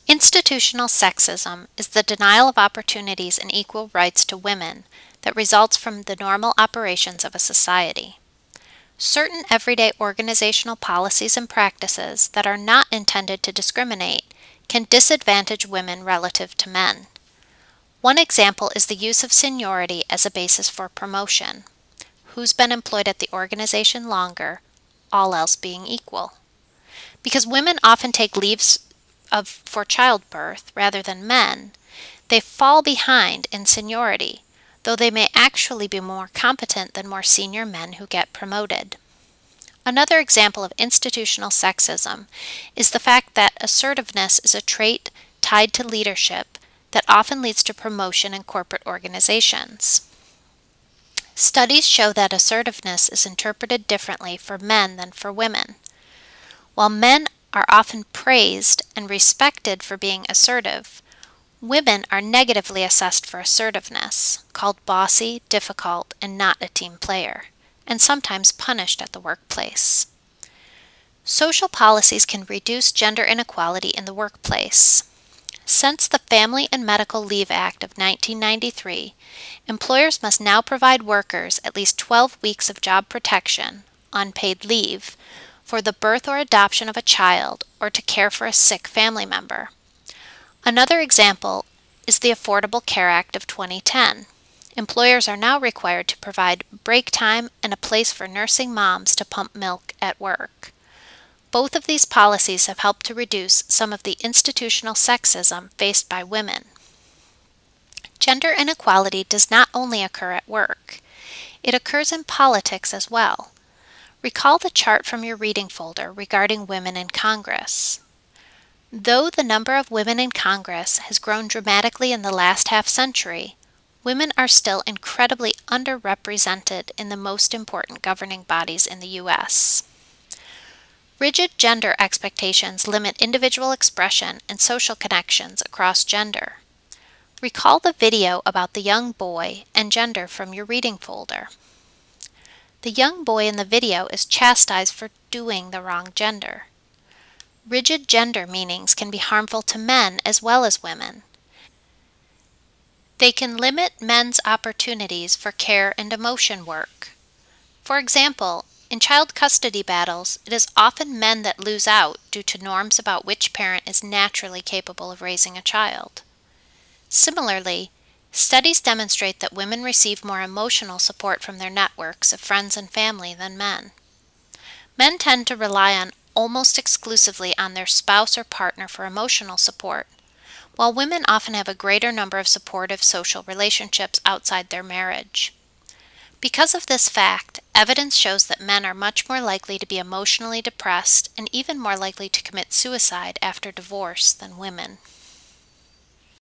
Institutional sexism is the denial of opportunities and equal rights to women that results from the normal operations of a society. Certain everyday organizational policies and practices that are not intended to discriminate can disadvantage women relative to men. One example is the use of seniority as a basis for promotion. Who's been employed at the organization longer, all else being equal. Because women often take leaves for childbirth rather than men, they fall behind in seniority, though they may actually be more competent than more senior men who get promoted. Another example of institutional sexism is the fact that assertiveness is a trait tied to leadership that often leads to promotion in corporate organizations. Studies show that assertiveness is interpreted differently for men than for women. While men are often praised and respected for being assertive, women are negatively assessed for assertiveness, called bossy, difficult, and not a team player, and sometimes punished at the workplace. Social policies can reduce gender inequality in the workplace. Since the Family and Medical Leave Act of 1993, employers must now provide workers at least 12 weeks of job protection, unpaid leave, for the birth or adoption of a child or to care for a sick family member. Another example is the Affordable Care Act of 2010. Employers are now required to provide break time and a place for nursing moms to pump milk at work. Both of these policies have helped to reduce some of the institutional sexism faced by women. Gender inequality does not only occur at work. It occurs in politics as well. Recall the chart from your reading folder regarding women in Congress. Though the number of women in Congress has grown dramatically in the last half-century, women are still incredibly underrepresented in the most important governing bodies in the U.S. Rigid gender expectations limit individual expression and social connections across gender. Recall the video about the young boy and gender from your reading folder. The young boy in the video is chastised for doing the wrong gender. Rigid gender meanings can be harmful to men as well as women. They can limit men's opportunities for care and emotion work. For example, in child custody battles, it is often men that lose out due to norms about which parent is naturally capable of raising a child. Similarly, studies demonstrate that women receive more emotional support from their networks of friends and family than men. Men tend to rely almost exclusively on their spouse or partner for emotional support, while women often have a greater number of supportive social relationships outside their marriage. Because of this fact, evidence shows that men are much more likely to be emotionally depressed and even more likely to commit suicide after divorce than women.